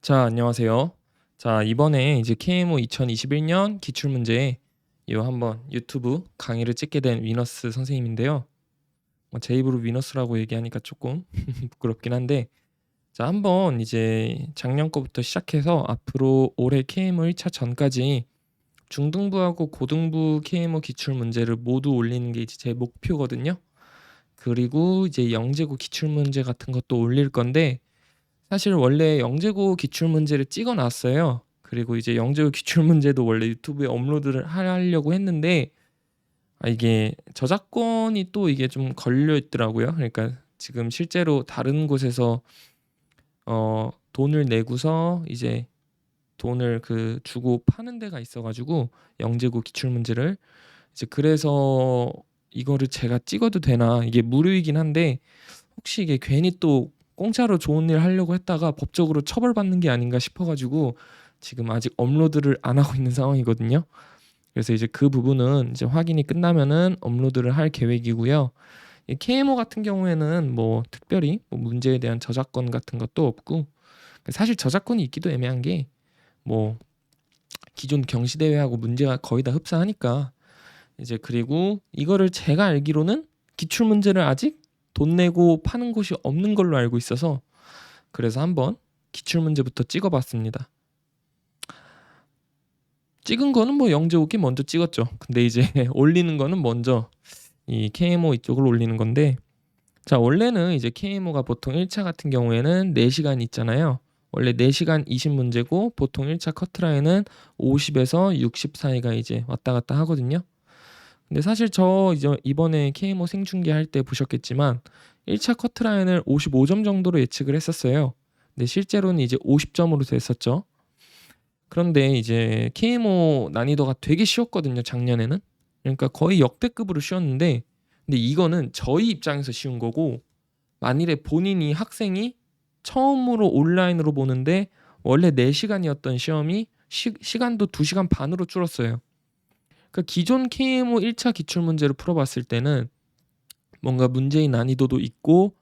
자, 안녕하세요. 자, 이번에 이제 KMO 2021년 기출문제 요 한번 유튜브 강의를 찍게 된 위너스 선생님인데요. 제 입으로 위너스라고 얘기하니까 조금 부끄럽긴 한데, 자, 한번 이제 작년 거부터 시작해서 앞으로 올해 KMO 1차 전까지 중등부하고 고등부 KMO 기출문제를 모두 올리는 게 이제 제 목표거든요. 그리고 이제 영재고 기출문제 같은 것도 올릴 건데, 사실 원래 영재고 기출문제를 찍어 놨어요. 그리고 이제 영재고 기출문제도 원래 유튜브에 업로드를 하려고 했는데, 이게 저작권이 또 이게 좀 걸려 있더라고요. 그러니까 지금 실제로 다른 곳에서 돈을 내고서 이제 돈을 주고 파는 데가 있어 가지고 영재고 기출문제를 이제 그래서 이거를 제가 찍어도 되나, 이게 무료이긴 한데 혹시 이게 괜히 또 공짜로 좋은 일 하려고 했다가 법적으로 처벌받는 게 아닌가 싶어 가지고 지금 아직 업로드를 안 하고 있는 상황이거든요. 그래서 이제 그 부분은 이제 확인이 끝나면은 업로드를 할 계획이고요. 이 KMO 같은 경우에는 뭐 특별히 뭐 문제에 대한 저작권 같은 것도 없고, 사실 저작권이 있기도 애매한 게 뭐 기존 경시대회하고 문제가 거의 다 흡사하니까, 이제 그리고 이거를 제가 알기로는 기출 문제를 아직 돈 내고 파는 곳이 없는 걸로 알고 있어서 그래서 한번 기출 문제부터 찍어봤습니다. 찍은 거는 뭐 영재오기 먼저 찍었죠. 근데 이제 올리는 거는 먼저 이 KMO 이쪽을 올리는 건데, 자, 원래는 이제 KMO가 보통 1차 같은 경우에는 4시간 있잖아요. 원래 4시간 20문제고 보통 1차 커트라인은 50에서 60 사이가 이제 왔다 갔다 하거든요. 근데 사실 저 이제 이번에 KMO 생중계할 때 보셨겠지만 1차 커트라인을 55점 정도로 예측을 했었어요. 근데 실제로는 이제 50점으로 됐었죠. 그런데 이제 KMO 난이도가 되게 쉬웠거든요, 작년에는. 그러니까 거의 역대급으로 쉬웠는데, 근데 이거는 저희 입장에서 쉬운 거고, 만일에 본인이 학생이 처음으로 온라인으로 보는데 원래 4시간이었던 시험이 시간도 2시간 반으로 줄었어요. 그러니까 기존 KMO 1차 기출문제를 풀어봤을 때는 뭔가 문제의 난이도도 있고,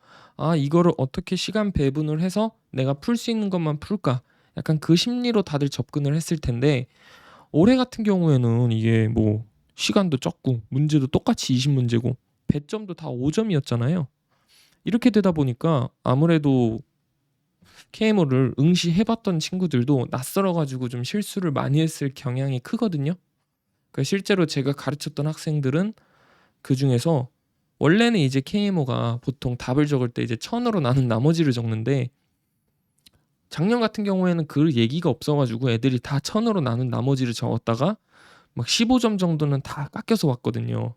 이거를 어떻게 시간 배분을 해서 내가 풀 수 있는 것만 풀까? 약간 그 심리로 다들 접근을 했을 텐데, 올해 같은 경우에는 이게 뭐 시간도 적고 문제도 똑같이 20문제고 배점도 다 5점이었잖아요. 이렇게 되다 보니까 아무래도 KMO를 응시해봤던 친구들도 낯설어가지고 좀 실수를 많이 했을 경향이 크거든요. 그러니까 실제로 제가 가르쳤던 학생들은 그 중에서 원래는 이제 KMO가 보통 답을 적을 때 이제 천으로 나눈 나머지를 적는데, 작년 같은 경우에는 그 얘기가 없어가지고 애들이 다 천으로 나눈 나머지를 적었다가 막 15점 정도는 다 깎여서 왔거든요.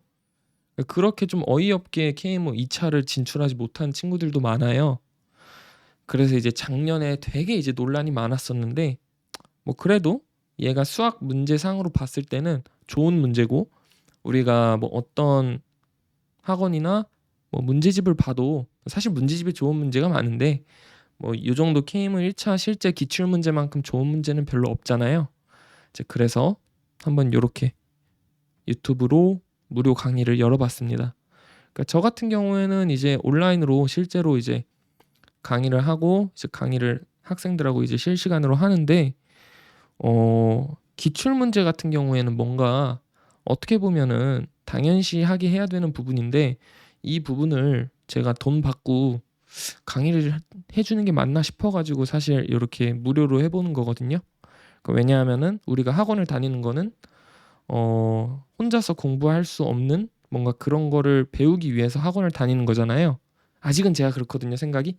그렇게 좀 어이없게 KMO 2차를 진출하지 못한 친구들도 많아요. 그래서 이제 작년에 되게 이제 논란이 많았었는데, 뭐 그래도 얘가 수학 문제상으로 봤을 때는 좋은 문제고, 우리가 뭐 어떤 학원이나 뭐 문제집을 봐도 사실 문제집에 좋은 문제가 많은데, 뭐 요 정도 KMO 1차 실제 기출 문제만큼 좋은 문제는 별로 없잖아요. 이제 그래서 한번 요렇게 유튜브로 무료 강의를 열어봤습니다. 그러니까 저 같은 경우에는 이제 온라인으로 실제로 이제 강의를 하고, 이제 강의를 학생들하고 이제 실시간으로 하는데, 기출 문제 같은 경우에는 뭔가 어떻게 보면은 당연시하게 해야 되는 부분인데, 이 부분을 제가 돈 받고 강의를 해주는 게 맞나 싶어가지고 사실 이렇게 무료로 해보는 거거든요. 그러니까 왜냐하면은 우리가 학원을 다니는 거는 혼자서 공부할 수 없는 뭔가 그런 거를 배우기 위해서 학원을 다니는 거잖아요. 아직은 제가 그렇거든요, 생각이.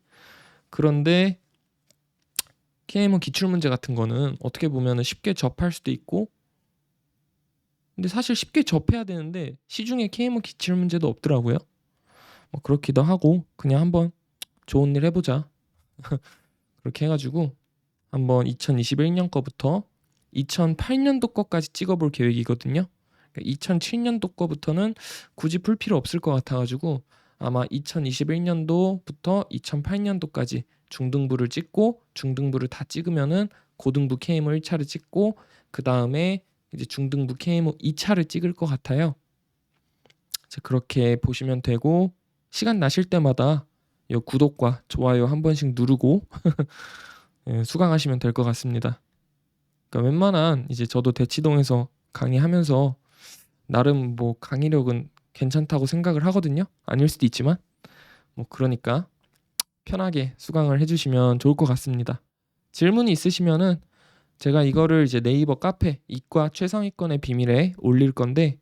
그런데 KMO 기출문제 같은 거는 어떻게 보면은 쉽게 접할 수도 있고, 근데 사실 쉽게 접해야 되는데 시중에 KMO 기출문제도 없더라고요. 뭐 그렇기도 하고 그냥 한번 좋은 일 해보자. 그렇게 해가지고 한번 2021년 거부터 2008년도 거까지 찍어볼 계획이거든요. 2007년도 거부터는 굳이 풀 필요 없을 것 같아가지고 아마 2021년도부터 2008년도까지 중등부를 찍고, 중등부를 다 찍으면은 고등부 KMO 1차를 찍고, 그 다음에 이제 중등부 KMO 2차를 찍을 것 같아요. 그렇게 보시면 되고, 시간 나실 때마다 요 구독과 좋아요 한 번씩 누르고 수강하시면 될 것 같습니다. 그러니까 웬만한 이제 저도 대치동에서 강의하면서 나름 뭐 강의력은 괜찮다고 생각을 하거든요. 아닐 수도 있지만 뭐 그러니까 편하게 수강을 해주시면 좋을 것 같습니다. 질문이 있으시면은 제가 이거를 이제 네이버 카페 이과 최상위권의 비밀에 올릴 건데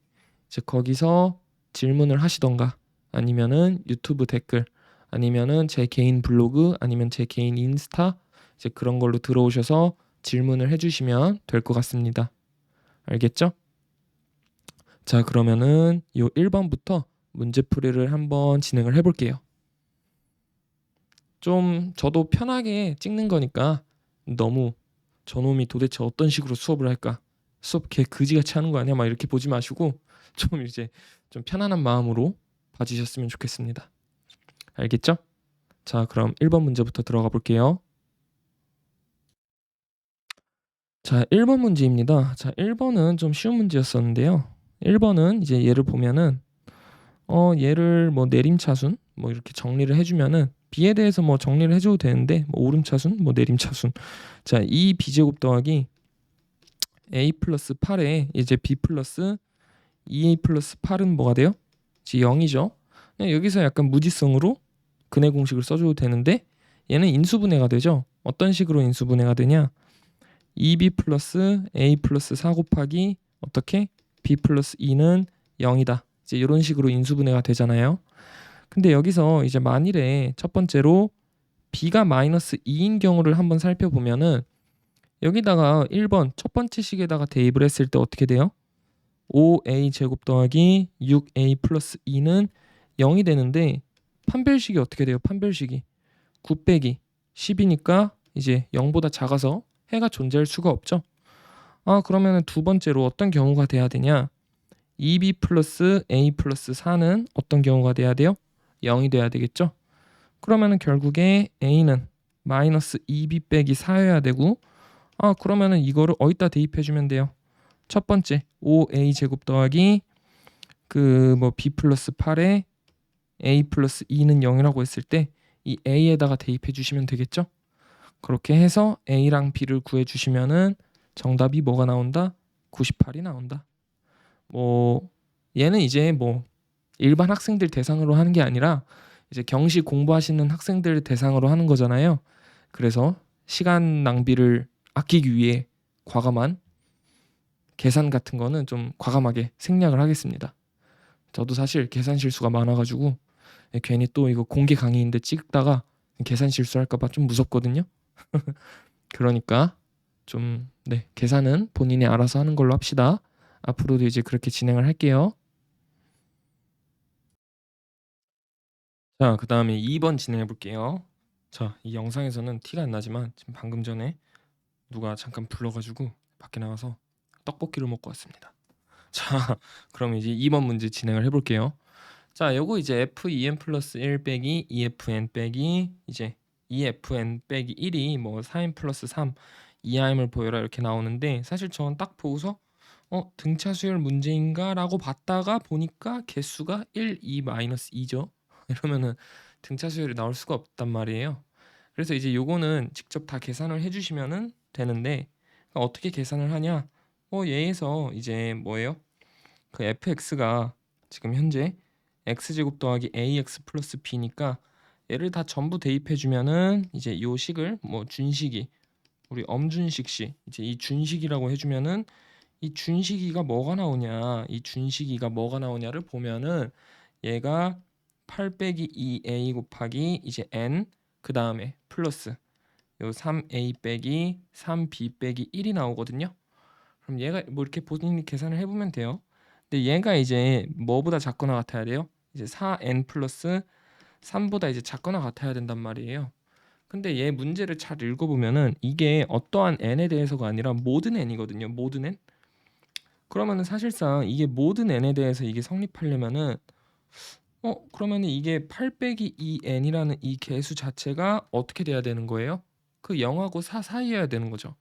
이제 거기서 질문을 하시던가 아니면은 유튜브 댓글 아니면은 제 개인 블로그 아니면 제 개인 인스타 이제 그런 걸로 들어오셔서 질문을 해주시면 될 것 같습니다. 알겠죠? 자, 그러면은 요 1번부터 문제풀이를 한번 진행을 해볼게요. 좀 저도 편하게 찍는 거니까 너무 저놈이 도대체 어떤 식으로 수업을 할까? 수업 걔 그지같이 하는 거 아니야? 막 이렇게 보지 마시고 좀 이제 좀 편안한 마음으로 봐주셨으면 좋겠습니다. 알겠죠? 자, 그럼 1번 문제부터 들어가 볼게요. 자, 1번 문제입니다. 자, 1번은 좀 쉬운 문제였었는데요. 1번은 이제 얘를 보면은 얘를 뭐 내림차순 뭐 이렇게 정리를 해주면은 b에 대해서 뭐 정리를 해줘도 되는데 뭐 오름차순 뭐 내림차순 자, 이 b제곱 더하기 a 플러스 8에 이제 b 플러스 2a 플러스 8은 뭐가 돼요? 이제 0이죠. 여기서 약간 무지성으로 근해 공식을 써줘도 되는데 얘는 인수분해가 되죠. 어떤 식으로 인수분해가 되냐? 2b 플러스 a 플러스 4 곱하기 어떻게? b 플러스 2는 0이다. 이제 이런 식으로 인수분해가 되잖아요. 근데 여기서 이제 만일에 첫 번째로 b가 마이너스 2인 경우를 한번 살펴보면은 여기다가 1번 첫 번째 식에다가 대입을 했을 때 어떻게 돼요? 5a 제곱 더하기 6a 플러스 2는 0이 되는데 판별식이 어떻게 돼요? 판별식이 9 빼기 10이니까 이제 0보다 작아서 해가 존재할 수가 없죠. 그러면은 두 번째로 어떤 경우가 돼야 되냐? 2b 플러스 a 플러스 4는 어떤 경우가 돼야 돼요? 0이 돼야 되겠죠. 그러면은 결국에 a는 마이너스 2b 빼기 4여야 되고 그러면은 이거를 어디다 대입해주면 돼요? 첫 번째 5a 제곱 더하기 그 뭐 b 플러스 8에 a 플러스 2는 0이라고 했을 때 이 a에다가 대입해 주시면 되겠죠. 그렇게 해서 a랑 b를 구해 주시면은 정답이 뭐가 나온다? 98이 나온다. 뭐 얘는 이제 뭐 일반 학생들 대상으로 하는 게 아니라 이제 경시 공부하시는 학생들 대상으로 하는 거잖아요. 그래서 시간 낭비를 아끼기 위해 과감한 계산 같은 거는 좀 과감하게 생략을 하겠습니다. 저도 사실 계산 실수가 많아가지고 괜히 또 이거 공개 강의인데 찍다가 계산 실수할까봐 좀 무섭거든요. 그러니까 좀 계산은 본인이 알아서 하는 걸로 합시다. 앞으로도 이제 그렇게 진행을 할게요. 자, 그 다음에 2번 진행해 볼게요. 자, 이 영상에서는 티가 안 나지만 지금 방금 전에 누가 잠깐 불러가지고 밖에 나가서 떡볶이를 먹고 왔습니다. 자, 그럼 이제 2번 문제 진행을 해볼게요. 자, 요거 이제 f2n 플러스 1 빼기 2fn 빼기 이제 2fn 빼기 1이 뭐 4n 플러스 3 2r을 보여라 이렇게 나오는데 사실 저는 딱 보고서 등차 수열 문제인가 라고 봤다가 보니까 개수가 1, 2, 마이너스 2죠. 이러면은 등차 수열이 나올 수가 없단 말이에요. 그래서 이제 요거는 직접 다 계산을 해주시면은 되는데 어떻게 계산을 하냐? 얘에서 이제 뭐예요? 그 fx가 지금 현재 x제곱 더하기 ax 플러스 b니까 얘를 다 전부 대입해주면은 이제 요 식을 뭐 준식이 우리 엄준식씨 이제 이 준식이라고 해주면은 이 준식이가 뭐가 나오냐 이 준식이가 뭐가 나오냐를 보면은 얘가 8 빼기 2a 곱하기 이제 n 그 다음에 플러스 요 3a 빼기 3b 빼기 1이 나오거든요. 그럼 얘가 뭐 이렇게 본인이 계산을 해보면 돼요. 근데 얘가 이제 뭐보다 작거나 같아야 돼요? 이제 4n 플러스 3보다 이제 작거나 같아야 된단 말이에요. 근데 얘 문제를 잘 읽어보면은 이게 어떠한 n에 대해서가 아니라 모든 n이거든요. 모든 n. 그러면은 사실상 이게 모든 n에 대해서 이게 성립하려면은 그러면은 이게 8 빼기 2n이라는 이 개수 자체가 어떻게 돼야 되는 거예요? 그 0하고 4 사이여야 되는 거죠.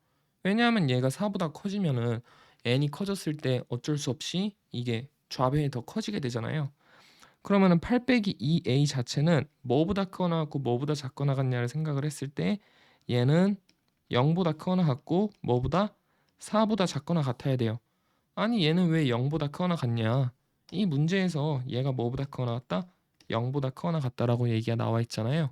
왜냐하면 얘가 4보다 커지면은 n이 커졌을 때 어쩔 수 없이 이게 좌변이 더 커지게 되잖아요. 그러면은 8 빼기 2a 자체는 뭐보다 크거나 같고 뭐보다 작거나 같냐를 생각을 했을 때 얘는 0보다 크거나 같고 뭐보다 4보다 작거나 같아야 돼요. 아니 얘는 왜 0보다 크거나 같냐? 이 문제에서 얘가 뭐보다 크거나 같다? 0보다 크거나 같다라고 얘기가 나와 있잖아요.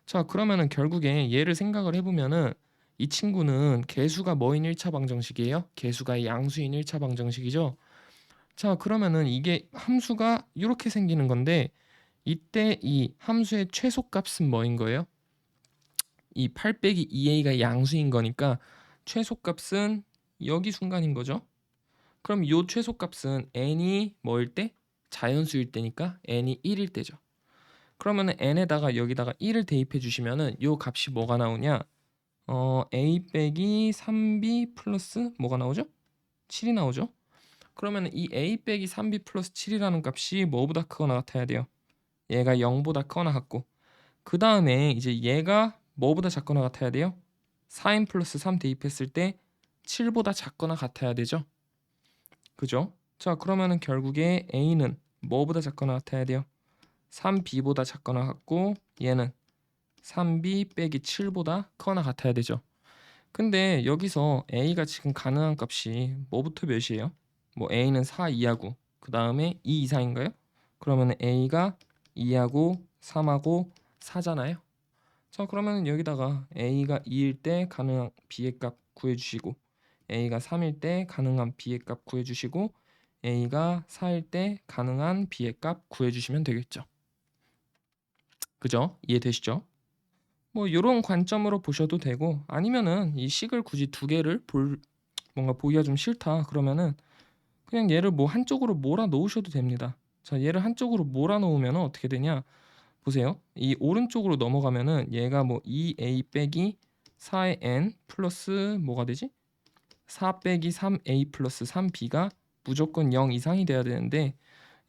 자, 그러면은 결국에 얘를 생각을 해보면은 이 친구는 개수가 뭐인 1차 방정식이에요? 개수가 양수인 1차 방정식이죠. 자, 그러면은 이게 함수가 이렇게 생기는 건데 이때 이 함수의 최소값은 뭐인 거예요? 이 8 빼기 2a가 양수인 거니까 최소값은 여기 순간인 거죠. 그럼 요 최소값은 n이 뭐일 때? 자연수일 때니까 n이 1일 때죠. 그러면은 n에다가 여기다가 1을 대입해 주시면은 요 값이 뭐가 나오냐? a 빼기 3b 플러스 뭐가 나오죠? 7이 나오죠. 그러면은 이 a 빼기 3b 플러스 7이라는 값이 뭐보다 크거나 같아야 돼요? 얘가 0보다 크거나 같고 그 다음에 이제 얘가 뭐보다 작거나 같아야 돼요? 4n 플러스 3 대입했을 때 7보다 작거나 같아야 되죠. 그죠? 자, 그러면은 결국에 a는 뭐보다 작거나 같아야 돼요? 3b보다 작거나 같고 얘는 3b 빼기 7보다 크거나 같아야 되죠. 근데 여기서 a가 지금 가능한 값이 뭐부터 몇이에요? 뭐 a는 4 이하고 그 다음에 2 이상인가요? 그러면 a가 2하고 3하고 4잖아요. 자, 그러면 여기다가 a가 2일 때 가능한 b의 값 구해주시고 a가 3일 때 가능한 b의 값 구해주시고 a가 4일 때 가능한 b의 값 구해주시면 되겠죠. 그죠? 이해되시죠? 뭐 이런 관점으로 보셔도 되고 아니면은 이 식을 굳이 두 개를 뭔가 보기가 좀 싫다 그러면은 그냥 얘를 뭐 한쪽으로 몰아 놓으셔도 됩니다. 자, 얘를 한쪽으로 몰아 놓으면 어떻게 되냐? 보세요. 이 오른쪽으로 넘어가면은 얘가 뭐 2a 빼기 4의 n 플러스 뭐가 되지? 4 빼기 3a 플러스 3b가 무조건 0 이상이 돼야 되는데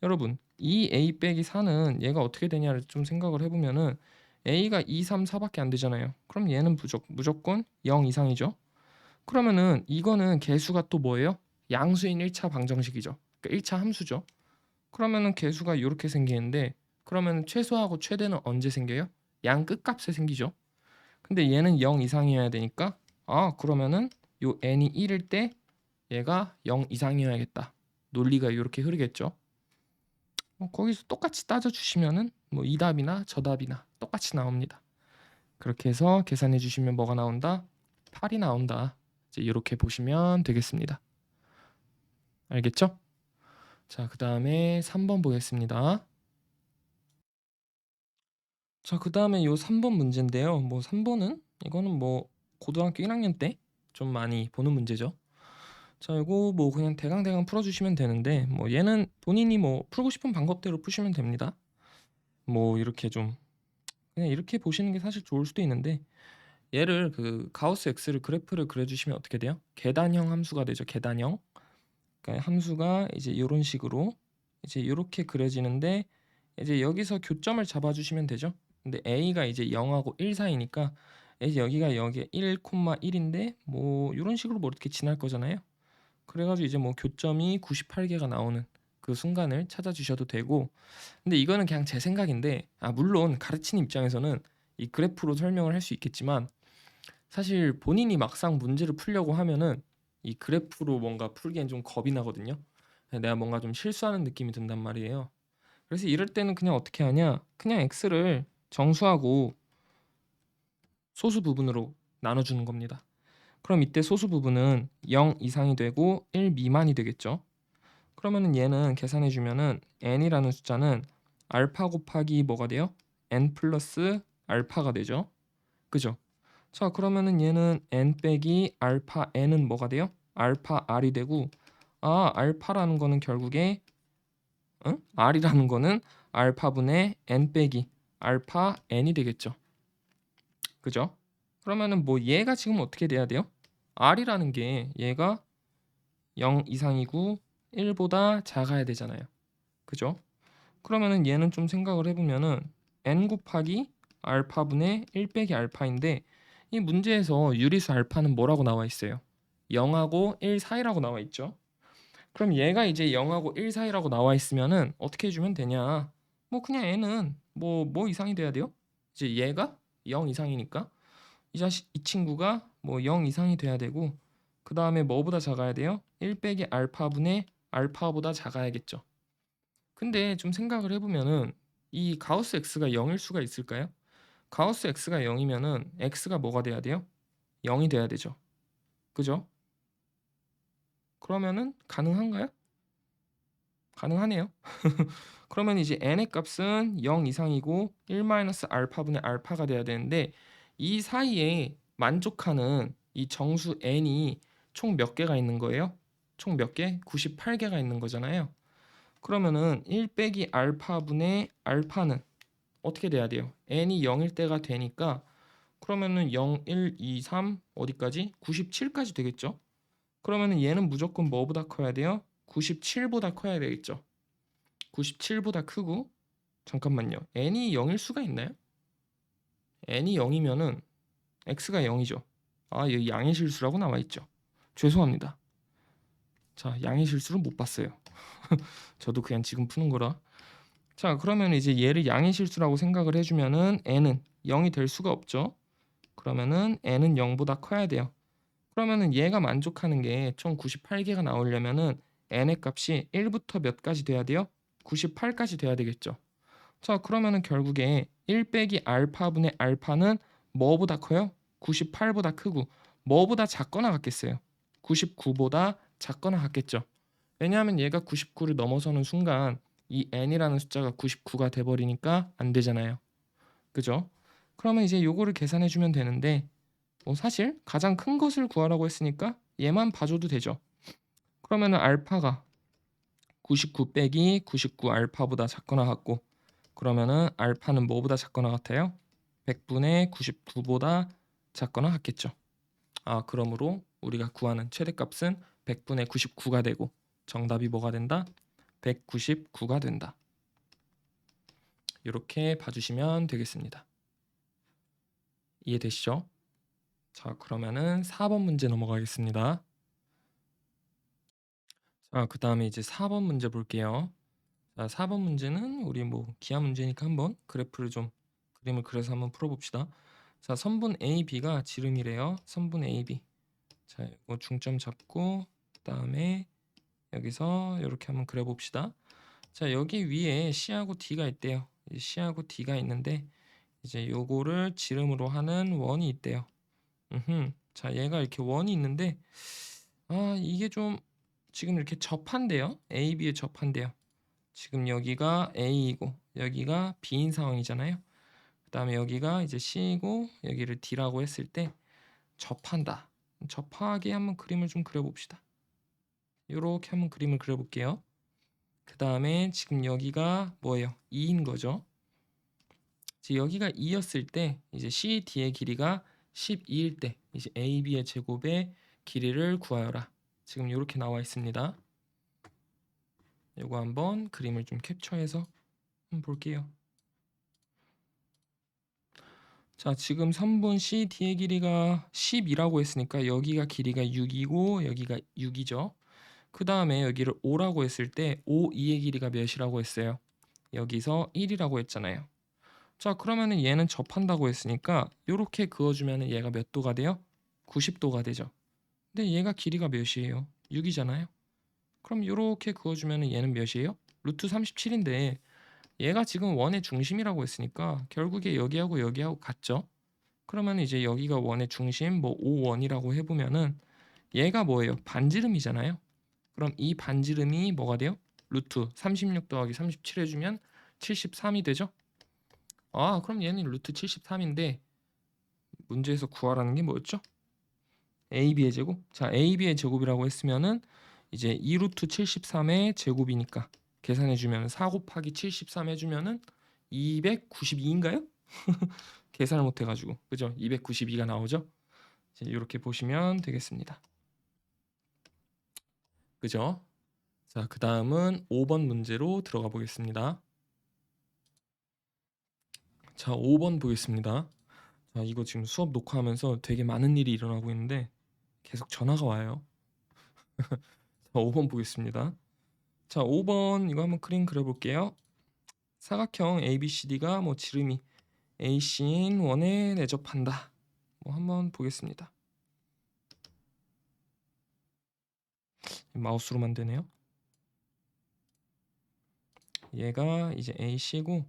여러분 2a 빼기 4는 얘가 어떻게 되냐를 좀 생각을 해보면은 a가 2, 3, 4밖에 안 되잖아요. 그럼 얘는 무조건 0 이상이죠. 그러면은 이거는 개수가 또 뭐예요? 양수인 1차 방정식이죠. 그러니까 1차 함수죠. 그러면은 개수가 이렇게 생기는데 그러면 최소하고 최대는 언제 생겨요? 양 끝값에 생기죠. 근데 얘는 0 이상이어야 되니까 그러면은 요 n이 1일 때 얘가 0 이상이어야겠다. 논리가 이렇게 흐르겠죠. 거기서 똑같이 따져주시면은 뭐 이 답이나 저 답이나 똑같이 나옵니다. 그렇게 해서 계산해 주시면 뭐가 나온다? 8이 나온다. 이제 이렇게 보시면 되겠습니다. 알겠죠? 자, 그 다음에 3번 보겠습니다. 자, 그 다음에 요 3번 문제인데요. 뭐 3번은 이거는 뭐 고등학교 1학년 때 좀 많이 보는 문제죠. 자, 이거 뭐 그냥 대강대강 풀어주시면 되는데 뭐 얘는 본인이 뭐 풀고 싶은 방법대로 푸시면 됩니다. 뭐 이렇게 좀 그냥 이렇게 보시는 게 사실 좋을 수도 있는데 얘를 그 가우스 X를 그래프를 그려주시면 어떻게 돼요? 계단형 함수가 되죠. 계단형. 그러니까 함수가 이제 이런 식으로 이제 이렇게 그려지는데 이제 여기서 교점을 잡아주시면 되죠. 근데 a가 이제 0하고 1 사이니까 이제 여기가 여기 1,1인데 뭐 이런 식으로 뭐 이렇게 지날 거잖아요. 그래가지고 이제 뭐 교점이 98개가 나오는 그 순간을 찾아주셔도 되고 근데 이거는 그냥 제 생각인데 물론 가르치는 입장에서는 이 그래프로 설명을 할 수 있겠지만 사실 본인이 막상 문제를 풀려고 하면은 이 그래프로 뭔가 풀기엔 좀 겁이 나거든요. 내가 뭔가 좀 실수하는 느낌이 든단 말이에요. 그래서 이럴 때는 그냥 어떻게 하냐? 그냥 x를 정수하고 소수 부분으로 나눠주는 겁니다. 그럼 이때 소수 부분은 0 이상이 되고 1 미만이 되겠죠. 그러면은 얘는 계산해 주면은 n이라는 숫자는 알파 곱하기 뭐가 돼요? n 플러스 알파가 되죠. 그죠? 자, 그러면은 얘는 n 빼기 알파 n은 뭐가 돼요? 알파 r이 되고 알파라는 거는 결국에 r이라는 거는 알파분의 n 빼기 알파 n이 되겠죠. 그죠? 그러면은 뭐 얘가 지금 어떻게 돼야 돼요? r이라는 게 얘가 0 이상이고 1보다 작아야 되잖아요. 그죠? 그러면은 얘는 좀 생각을 해보면은 n 곱하기 알파분의 1 빼기 알파인데 이 문제에서 유리수 알파는 뭐라고 나와 있어요? 0하고 1 사이라고 나와 있죠. 그럼 얘가 이제 0하고 1 사이라고 나와 있으면은 어떻게 해주면 되냐? 뭐 그냥 n은 뭐 이상이 돼야 돼요? 이제 얘가 0 이상이니까 이 친구가 뭐 0 이상이 돼야 되고 그 다음에 뭐보다 작아야 돼요? 1 빼기 알파분의 알파보다 작아야겠죠. 근데 좀 생각을 해보면은 이 가우스 x가 0일 수가 있을까요? 가우스 x가 0이면은 x가 뭐가 돼야 돼요? 0이 돼야 되죠. 그죠? 그러면은 가능한가요? 가능하네요. 그러면 이제 n의 값은 0 이상이고 1-알파분의 알파가 돼야 되는데 이 사이에 만족하는 이 정수 n이 총 몇 개가 있는 거예요? 총 몇 개? 98개가 있는 거잖아요. 그러면은 1 빼기 알파분의 알파는 어떻게 돼야 돼요? n이 0일 때가 되니까 그러면은 0, 1, 2, 3 어디까지? 97까지 되겠죠? 그러면은 얘는 무조건 뭐보다 커야 돼요? 97보다 커야 되겠죠. 97보다 크고 잠깐만요. n이 0일 수가 있나요? n이 0이면은 x가 0이죠. 아, 여기 양의 실수라고 나와 있죠. 죄송합니다. 자, 양의 실수를 못 봤어요. 저도 그냥 지금 푸는 거라. 자, 그러면 이제 얘를 양의 실수라고 생각을 해주면은 n은 0이 될 수가 없죠. 그러면은 n은 0보다 커야 돼요. 그러면은 얘가 만족하는 게 총 98개가 나오려면은 n의 값이 1부터 몇 가지 돼야 돼요? 98까지 돼야 되겠죠. 자, 그러면은 결국에 1 빼기 알파분의 알파는 뭐보다 커요? 98보다 크고 뭐보다 작거나 같겠어요? 99보다 작거나 같겠죠. 왜냐하면 얘가 99를 넘어서는 순간 이 n이라는 숫자가 99가 돼버리니까 안 되잖아요. 그죠? 그러면 이제 요거를 계산해 주면 되는데 사실 가장 큰 것을 구하라고 했으니까 얘만 봐줘도 되죠. 그러면은 알파가 99 빼기 99 알파보다 작거나 같고 그러면은 알파는 뭐보다 작거나 같아요? 100분의 99보다 작거나 같겠죠. 아, 그러므로 우리가 구하는 최대값은 100분의 99가 되고 정답이 뭐가 된다? 199가 된다. 이렇게 봐주시면 되겠습니다. 이해되시죠? 자, 그러면은 4번 문제 넘어가겠습니다. 자, 그 다음에 이제 4번 문제 볼게요. 자, 4번 문제는 우리 뭐 기하 문제니까 한번 그래프를 좀 그림을 그려서 한번 풀어봅시다. 자, 선분 AB가 지름이래요. 선분 AB. 자, 이거 중점 잡고 그다음에 여기서 이렇게 한번 그려봅시다. 자, 여기 위에 C하고 D가 있대요. C하고 D가 있는데 이제 요거를 지름으로 하는 원이 있대요. 자, 얘가 이렇게 원이 있는데 이게 좀 지금 이렇게 접한대요. AB에 접한대요. 지금 여기가 A이고 여기가 B인 상황이잖아요. 그 다음에 여기가 이제 C이고 여기를 D라고 했을 때 접한다. 접하게 한번 그림을 좀 그려봅시다. 이렇게 한번 그림을 그려볼게요. 그 다음에 지금 여기가 뭐예요? 2인 거죠. 이제 여기가 2였을 때 이제 CD의 길이가 12일 때 이제 AB의 제곱의 길이를 구하여라. 지금 이렇게 나와 있습니다. 이거 한번 그림을 좀 캡처해서 한번 볼게요. 자, 지금 선분 CD의 길이가 10이라고 했으니까 여기가 길이가 6이고 여기가 6이죠. 그 다음에 여기를 5라고 했을 때 5, 2의 길이가 몇이라고 했어요? 여기서 1이라고 했잖아요. 자, 그러면은 얘는 접한다고 했으니까 이렇게 그어주면은 얘가 몇 도가 돼요? 90도가 되죠. 근데 얘가 길이가 몇이에요? 6이잖아요. 그럼 이렇게 그어주면은 얘는 몇이에요? 루트 37인데 얘가 지금 원의 중심이라고 했으니까 결국에 여기하고 여기하고 같죠? 그러면 이제 여기가 원의 중심 뭐 5원이라고 해보면은 얘가 뭐예요? 반지름이잖아요. 그럼 이 반지름이 뭐가 돼요? 루트 36 더하기 37 해주면 73이 되죠? 아, 그럼 얘는 루트 73인데 문제에서 구하라는 게 뭐였죠? AB의 제곱? 자, AB의 제곱이라고 했으면은 이제 2루트 73의 제곱이니까 계산해주면 4 곱하기 73 해주면은 292인가요? 계산을 못해가지고 그죠? 292가 나오죠? 이렇게 보시면 되겠습니다. 그죠? 자, 그 다음은 5번 문제로 들어가 보겠습니다. 자, 5번 보겠습니다. 자, 이거 지금 수업 녹화하면서 되게 많은 일이 일어나고 있는데 계속 전화가 와요. 자, 5번 보겠습니다. 자, 5번 이거 한번 그림 그려볼게요. 사각형 ABCD가 뭐 지름이 AC인 원에 내접한다. 한번 보겠습니다. 마우스로만 되네요. 얘가 이제 AC고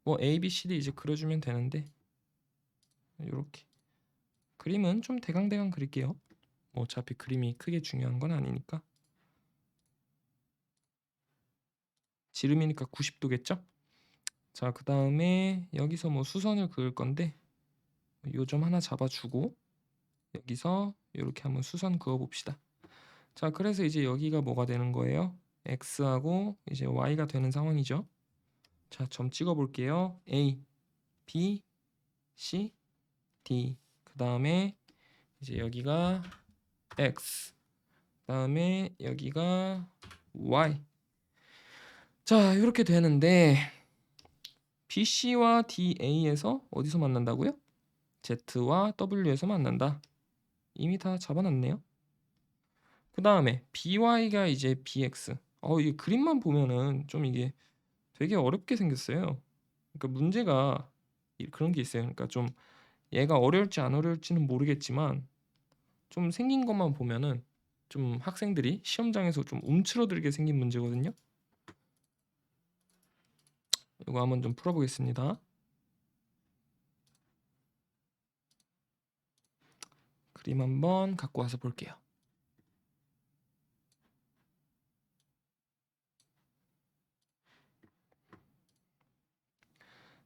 뭐 A, B, C, D 이제 그려주면 되는데 이렇게 그림은 좀 대강대강 그릴게요. 뭐 어차피 그림이 크게 중요한 건 아니니까. 지름이니까 90도겠죠? 자, 그 다음에 여기서 뭐 수선을 그을 건데 요 점 하나 잡아주고 여기서 이렇게 한번 수선 그어 봅시다. 자, 그래서 이제 여기가 뭐가 되는 거예요? X하고 이제 Y가 되는 상황이죠. 자, 점 찍어 볼게요. A, B, C, D. 그 다음에 이제 여기가 X. 그 다음에 여기가 Y. 자, 이렇게 되는데 BC와 DA에서 어디서 만난다고요? Z와 W에서 만난다. 이미 다 잡아놨네요. 그 다음에 BY가 이제 BX. 이 그림만 보면은 좀 이게 되게 어렵게 생겼어요. 그러니까 문제가 그런 게 있어요. 그러니까 좀 얘가 어려울지 안 어려울지는 모르겠지만 좀 생긴 것만 보면은 좀 학생들이 시험장에서 좀 움츠러들게 생긴 문제거든요. 이거 한번 좀 풀어보겠습니다. 그림 한번 갖고 와서 볼게요.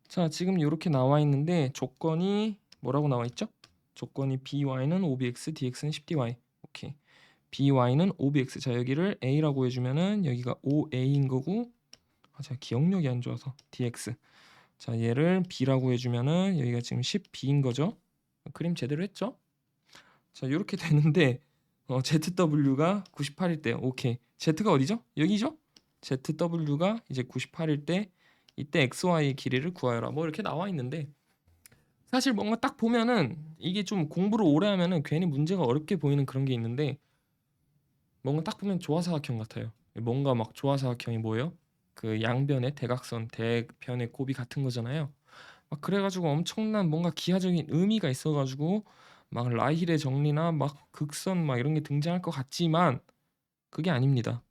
자, 지금 이렇게 나와 있는데 조건이 뭐라고 나와 있죠? 조건이 by는 5bx, dx는 10dy. 오케이. by는 5bx. 자, 여기를 a라고 해주면은 여기가 5a인 거고, 제가 기억력이 안 좋아서 dx. 자, 얘를 b라고 해주면은 여기가 지금 10b인 거죠. 그림 제대로 했죠? 자, 이렇게 되는데 ZW가 98일 때, 오케이. Z가 어디죠? 여기죠? ZW가 이제 98일 때 이때 XY의 길이를 구하여라. 뭐 이렇게 나와 있는데 사실 뭔가 딱 보면은 이게 좀 공부를 오래 하면은 괜히 문제가 어렵게 보이는 그런 게 있는데 뭔가 딱 보면 조화사각형 같아요. 뭔가 막 조화사각형이 뭐예요? 그 양변의 대각선, 대변의 곱이 같은 거잖아요. 막 그래가지고 엄청난 뭔가 기하적인 의미가 있어가지고 막 라힐의 정리나 막 극선 막 이런 게 등장할 것 같지만 그게 아닙니다.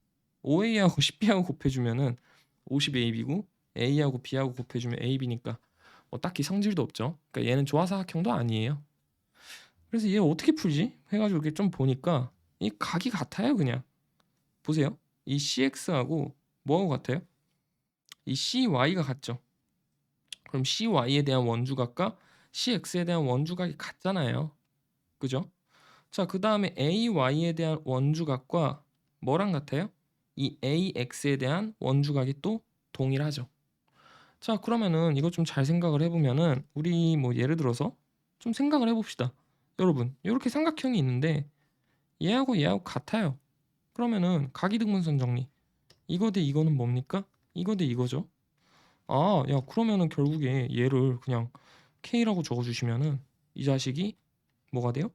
5A하고 10B하고 곱해주면은 50AB고 A하고 B하고 곱해주면 AB니까 뭐 딱히 성질도 없죠. 그러니까 얘는 조화사각형도 아니에요. 그래서 얘 어떻게 풀지? 해가지고 이렇게 좀 보니까 이 각이 같아요. 그냥 보세요. 이 CX하고 뭐하고 같아요? 이 CY가 같죠. 그럼 CY에 대한 원주각과 CX에 대한 원주각이 같잖아요. 그죠? 자, 그 다음에 AY에 대한 원주각과 뭐랑 같아요? 이 AX에 대한 원주각이 또 동일하죠. 자, 그러면은 이거 좀 잘 생각을 해보면은 우리 뭐 예를 들어서 좀 생각을 해봅시다. 여러분, 이렇게 삼각형이 있는데 얘하고 얘하고 같아요. 그러면은 각이등분선 정리. 이거 대 이거는 뭡니까? 이거 대 이거죠. 야, 그러면은 결국에 얘를 그냥 K라고 적어주시면은 이 자식이 뭐가 돼요?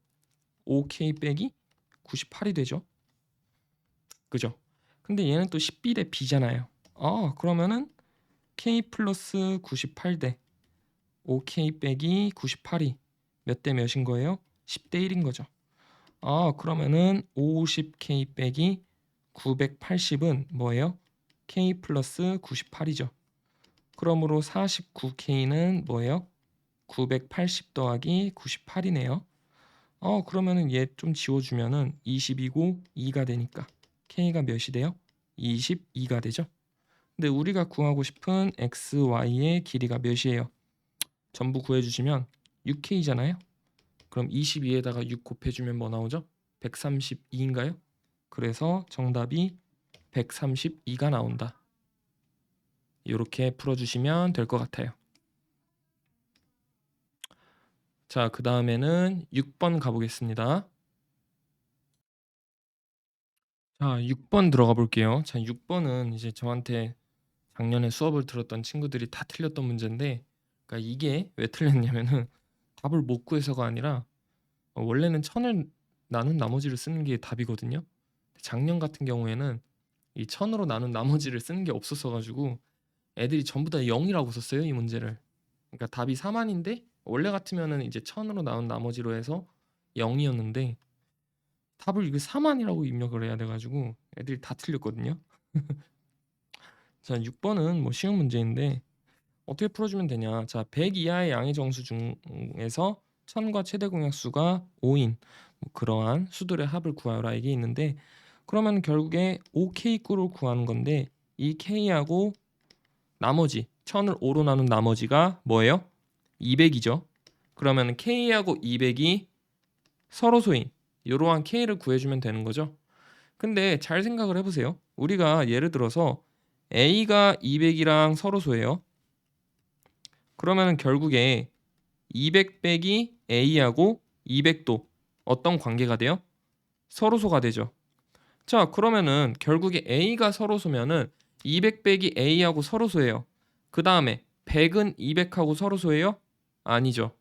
5K 빼기 98이 되죠. 그죠? 근데 얘는 또 10B 대 B잖아요. 그러면은 K 플러스 98 대 5K 빼기 98이 몇 대 몇인 거예요? 10대 1인 거죠. 그러면은 50K 빼기 980은 뭐예요? K 플러스 98이죠. 그러므로 49K는 뭐예요? 980 더하기 98이네요. 그러면은 얘 좀 지워주면은 20이고 2가 되니까 K가 몇이 돼요? 22가 되죠. 근데 우리가 구하고 싶은 X, Y의 길이가 몇이에요? 전부 구해주시면 6K잖아요. 그럼 22에다가 6 곱해주면 뭐 나오죠? 132인가요? 그래서 정답이 132가 나온다. 이렇게 풀어주시면 될 것 같아요. 자, 그 다음에는 6번 가보겠습니다. 자, 6번 들어가 볼게요. 자, 6번은 이제 저한테 작년에 수업을 들었던 친구들이 다 틀렸던 문제인데, 그러니까 이게 왜 틀렸냐면은 답을 못 구해서가 아니라 원래는 천을 나눈 나머지를 쓰는 게 답이거든요. 작년 같은 경우에는 이 천으로 나눈 나머지를 쓰는 게 없었어 가지고 애들이 전부 다 0이라고 썼어요, 이 문제를. 그러니까 답이 4만인데 원래 같으면은 이제 1000으로 나온 나머지로 해서 0이었는데 답을 이거 4만이라고 입력을 해야 돼 가지고 애들이 다 틀렸거든요. 자 6 번은 뭐 쉬운 문제인데 어떻게 풀어주면 되냐. 자 100 이하의 양의 정수 중에서 1000과 최대 공약수가 5인 뭐 그러한 수들의 합을 구하라 이게 있는데 그러면 결국에 5K꼴을 구하는 건데 이 K하고 나머지 1000을 5로 나눈 나머지가 뭐예요? 200이죠. 그러면 K하고 200이 서로 소인 이러한 K를 구해주면 되는 거죠. 근데 잘 생각을 해보세요. 우리가 예를 들어서 A가 200이랑 서로 소예요. 그러면 결국에 200 빼기 A하고 200도 어떤 관계가 돼요? 서로소가 되죠. 자 그러면은 결국에 A가 서로소면은 200 빼기 A하고 서로소예요. 그 다음에 100은 200하고 서로소예요? 아니죠.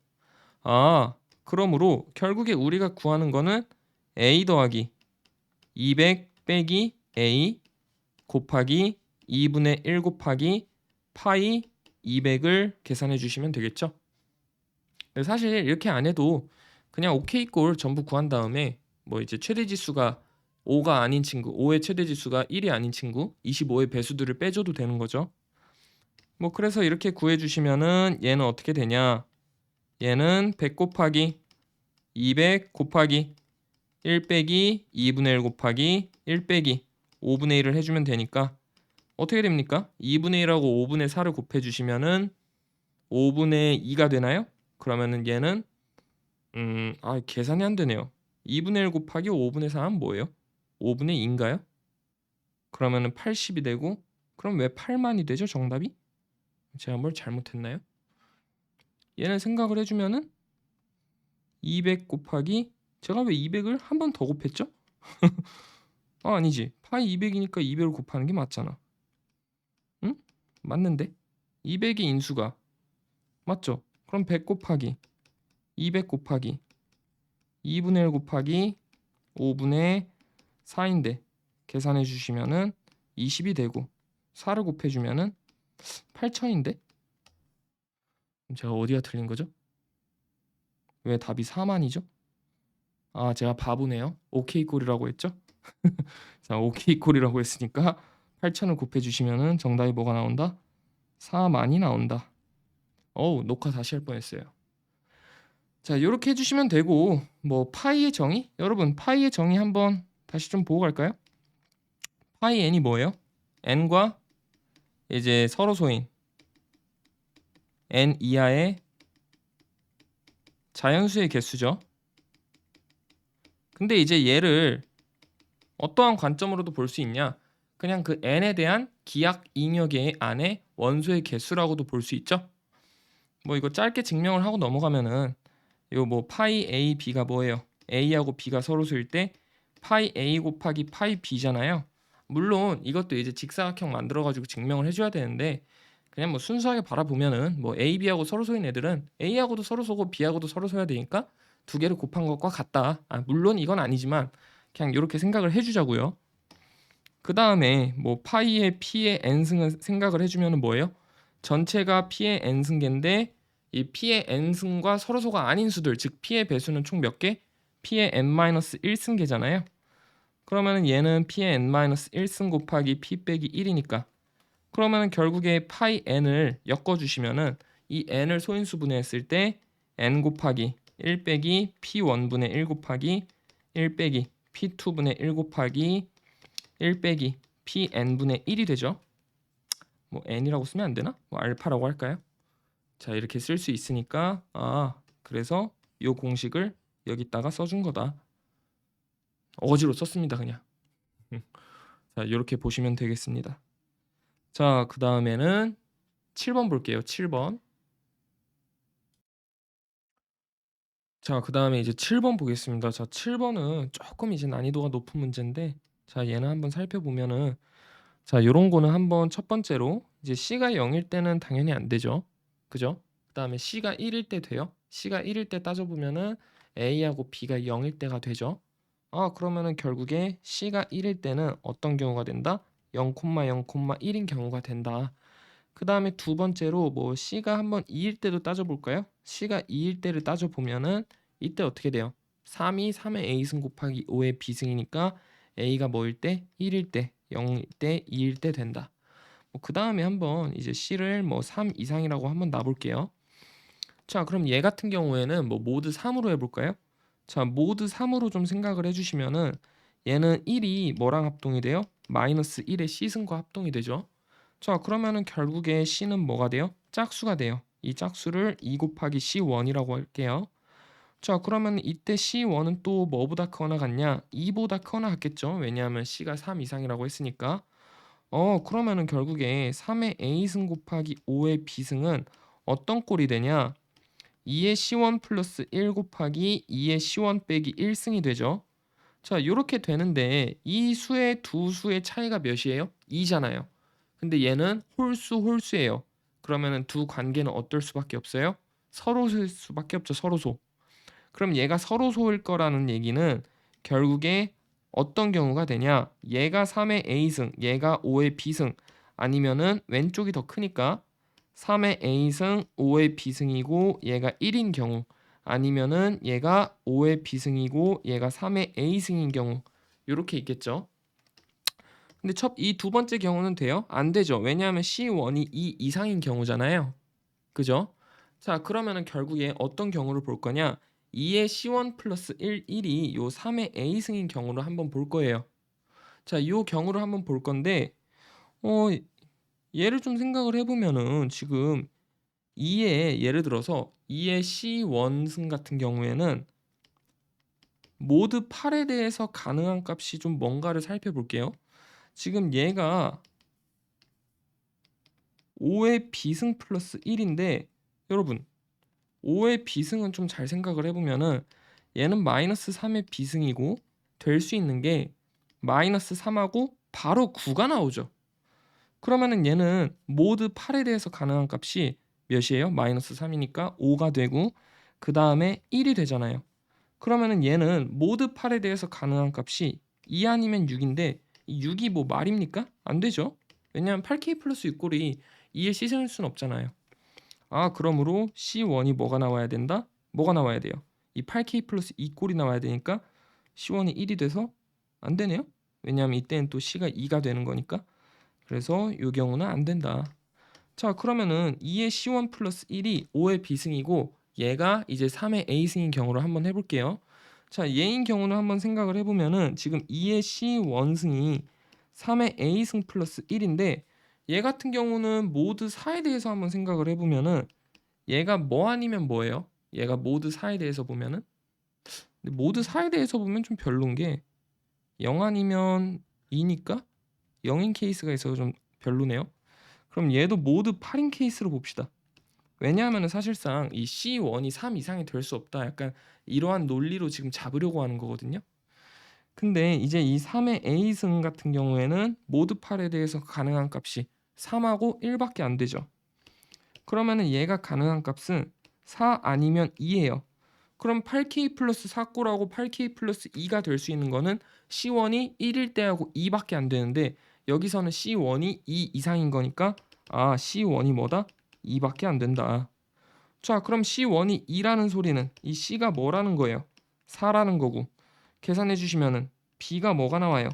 아 그러므로 결국에 우리가 구하는 거는 A 더하기 200 빼기 A 곱하기 2분의 1 곱하기 파이 200을 계산해 주시면 되겠죠. 사실 이렇게 안 해도 그냥 OK꼴 전부 구한 다음에 뭐 이제 최대 지수가 5가 아닌 친구, 5의 최대 지수가 1이 아닌 친구, 25의 배수들을 빼줘도 되는 거죠. 뭐 그래서 이렇게 구해 주시면은 얘는 어떻게 되냐? 얘는 100 곱하기 200 곱하기 1 빼기 2분의 1 곱하기 1 빼기 5분의 1을 해주면 되니까 어떻게 됩니까? 2분의 1하고 5분의 4를 곱해 주시면은 5분의 2가 되나요? 그러면은 얘는 계산이 안 되네요. 2분의 1 곱하기 5분의 4는 뭐예요? 5분의 2인가요? 그러면은 80이 되고 그럼 왜 8만이 되죠? 정답이? 제가 뭘 잘못했나요? 얘는 생각을 해주면은 200 곱하기 제가 왜 200을 한 번 더 곱했죠? 아니지. 파이 200이니까 200을 곱하는 게 맞잖아. 응? 맞는데? 200이 인수가 맞죠? 그럼 100 곱하기 200 곱하기 2분의 1 곱하기 5분의 4인데 계산해 주시면은 20이 되고 4를 곱해 주면은 8000인데 제가 어디가 틀린 거죠? 왜 답이 4만이죠? 아 제가 바보네요. 오케이 꼴이라고 했죠? 자 오케이 꼴이라고 했으니까 8000을 곱해 주시면은 정답이 뭐가 나온다? 4만이 나온다. 어우 녹화 다시 할 뻔했어요. 자 이렇게 해주시면 되고 뭐 파이의 정의? 여러분 파이의 정의 한번 다시 좀 보고 갈까요? 파이 n이 뭐예요? n과 이제 서로소인 n 이하의 자연수의 개수죠. 근데 이제 얘를 어떠한 관점으로도 볼 수 있냐? 그냥 그 n에 대한 기하 잉여계 안에 원소의 개수라고도 볼 수 있죠. 뭐 이거 짧게 증명을 하고 넘어가면은 이거 뭐 파이 a b가 뭐예요? a하고 b가 서로소일 때 파이 a 곱하기 파이 b잖아요. 물론 이것도 이제 직사각형 만들어가지고 증명을 해줘야 되는데 그냥 뭐 순수하게 바라보면은 뭐 a, b하고 서로소인 애들은 a하고도 서로소고 b하고도 서로소야 되니까 두 개를 곱한 것과 같다. 물론 이건 아니지만 그냥 이렇게 생각을 해주자고요. 그 다음에 뭐 파이의 p의 n승을 생각을 해주면은 뭐예요? 전체가 p의 n승계인데 이 p의 n승과 서로소가 아닌 수들 즉 p의 배수는 총 몇 개? p의 n-1승계잖아요. 그러면은 얘는 p의 n-1승 곱하기 p 빼기 1이니까 그러면은 결국에 파이 n을 엮어주시면은 이 n을 소인수 분해했을 때 n 곱하기 1 빼기 p1분의 1 곱하기 1 빼기 p2분의 1 곱하기 1 빼기 pn분의 1이 되죠. 뭐 n이라고 쓰면 안 되나? 뭐 알파라고 할까요? 자 이렇게 쓸 수 있으니까 그래서 이 공식을 여기다가 써준 거다. 어거지로 썼습니다 그냥. 자 이렇게 보시면 되겠습니다. 자 그 다음에는 7번 볼게요. 7번. 자 그 다음에 이제 7번 보겠습니다. 자 7번은 조금 이제 난이도가 높은 문제인데 자 얘는 한번 살펴보면은 자 요런 거는 한번 첫 번째로 이제 C가 0일 때는 당연히 안 되죠. 그죠? 그 다음에 C가 1일 때 돼요. C가 1일 때 따져보면은 A하고 B가 0일 때가 되죠. 그러면은 결국에 C가 1일 때는 어떤 경우가 된다? 0,0,1인 경우가 된다. 그다음에 두 번째로 뭐 C가 한번 2일 때도 따져볼까요? C가 2일 때를 따져보면은 이때 어떻게 돼요? 3이 3의 A승 곱하기 5의 B승이니까 A가 뭐일 때? 1일 때, 0일 때, 2일 때 된다. 그 다음에 한번 이제 C를 뭐 3 이상이라고 한번 놔볼게요. 자, 그럼 얘 같은 경우에는 뭐 모드 3으로 해볼까요? 자, 모드 3으로 좀 생각을 해주시면은 얘는 1이 뭐랑 합동이 돼요? 마이너스 1의 C승과 합동이 되죠. 자, 그러면은 결국에 C는 뭐가 돼요? 짝수가 돼요. 이 짝수를 2 곱하기 C1이라고 할게요. 자, 그러면 이때 C1은 또 뭐보다 크거나 같냐? 2보다 크거나 같겠죠. 왜냐하면 C가 3 이상이라고 했으니까. 그러면은 결국에 3의 A승 곱하기 5의 B승은 어떤 꼴이 되냐? 2의 C1 플러스 1 곱하기 2의 C1 빼기 1승이 되죠. 자, 이렇게 되는데 이 수의 두 수의 차이가 몇이에요? 2잖아요. 근데 얘는 홀수 홀수예요. 그러면은 두 관계는 어떨 수밖에 없어요? 서로소일 수밖에 없죠. 서로소. 그럼 얘가 서로소일 거라는 얘기는 결국에 어떤 경우가 되냐? 얘가 3의 A승, 얘가 5의 B승 아니면은 왼쪽이 더 크니까 3의 A승, 5의 B승이고 얘가 1인 경우 아니면은 얘가 5의 B승이고 얘가 3의 A승인 경우 이렇게 있겠죠. 근데 이 두 번째 경우는 돼요? 안 되죠. 왜냐하면 C1이 2 이상인 경우잖아요. 그죠? 자, 그러면은 결국에 어떤 경우를 볼 거냐? 2의 C1 플러스 1이 요 3의 A승인 경우를 한번 볼 거예요. 자, 요 경우를 한번 볼 건데 어 얘를 좀 생각을 해보면은 지금 2의 예를 들어서 2의 C1승 같은 경우에는 모드 8에 대해서 가능한 값이 좀 뭔가를 살펴볼게요. 지금 얘가 5의 B승 플러스 1인데 여러분 5의 B승은 좀 잘 생각을 해보면은 얘는 마이너스 3의 B승이고 될 수 있는 게 마이너스 3하고 바로 9가 나오죠. 그러면은 얘는 모드 8에 대해서 가능한 값이 몇이에요? 마이너스 3이니까 5가 되고 그 다음에 1이 되잖아요. 그러면은 얘는 모드 8에 대해서 가능한 값이 2 아니면 6인데 6이 뭐 말입니까? 안 되죠. 왜냐하면 8K 플러스 6꼴이 2에 씻을 수는 없잖아요. 아, 그러므로 C1이 뭐가 나와야 된다? 뭐가 나와야 돼요? 이 8K 플러스 2꼴이 나와야 되니까 C1이 1이 돼서 안 되네요. 왜냐하면 이때는 또 C가 2가 되는 거니까. 그래서 이 경우는 안 된다. 자, 그러면은 2의 C1 플러스 1이 5의 B승이고 얘가 이제 3의 A승인 경우를 한번 해볼게요. 자, 얘인 경우는 한번 생각을 해보면은 지금 2의 C1승이 3의 A승 플러스 1인데 얘 같은 경우는 모드 4에 대해서 한번 생각을 해보면은 얘가 뭐 아니면 뭐예요? 얘가 모드 4에 대해서 보면은 근데 모드 4에 대해서 보면 좀 별론 게 0 아니면 2니까 0인 케이스가 있어서 좀 별로네요. 그럼 얘도 모드 8인 케이스로 봅시다. 왜냐하면 사실상 이 C1이 3 이상이 될 수 없다. 약간 이러한 논리로 지금 잡으려고 하는 거거든요. 근데 이제 이 3의 A승 같은 경우에는 모드 8에 대해서 가능한 값이 3하고 1밖에 안 되죠. 그러면은 얘가 가능한 값은 4 아니면 2예요. 그럼 8K 플러스 4꼴하고 8K 플러스 2가 될 수 있는 거는 C1이 1일 때하고 2밖에 안 되는데 여기서는 C1이 2 이상인 거니까 아, C1이 뭐다? 2밖에 안 된다. 자, 그럼 C1이 2라는 소리는 이 C가 뭐라는 거예요? 4라는 거고 계산해 주시면은 B가 뭐가 나와요?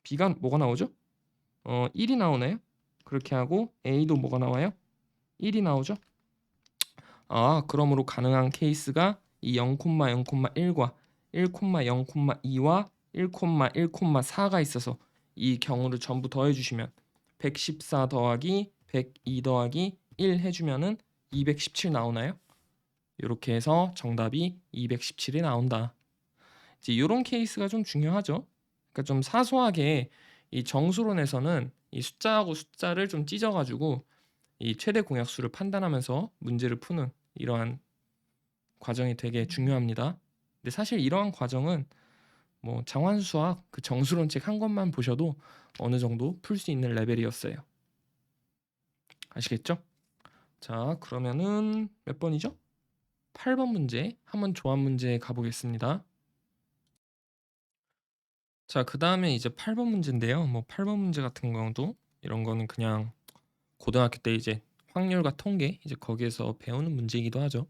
B가 뭐가 나오죠? 1이 나오나요? 그렇게 하고 A도 뭐가 나와요? 1이 나오죠? 아, 그러므로 가능한 케이스가 이 0,0,1과 1,0,2와 1,1,4가 있어서 이 경우를 전부 더해주시면 114 더하기 102 더하기 1 해주면은 217 나오나요? 이렇게 해서 정답이 217이 나온다. 이제 이런 케이스가 좀 중요하죠. 그러니까 좀 사소하게 이 정수론에서는 이 숫자하고 숫자를 좀 찢어가지고 이 최대 공약수를 판단하면서 문제를 푸는 이러한 과정이 되게 중요합니다. 근데 사실 이러한 과정은 뭐 장환수 수학 그 정수론 책 한 권만 보셔도 어느 정도 풀 수 있는 레벨이었어요. 아시겠죠? 자, 그러면은 몇 번이죠? 8번 문제 한번 조합 문제 가보겠습니다. 자, 그 다음에 이제 8번 문제인데요. 뭐 8번 문제 같은 경우도 이런 거는 그냥 고등학교 때 이제 확률과 통계 이제 거기에서 배우는 문제이기도 하죠.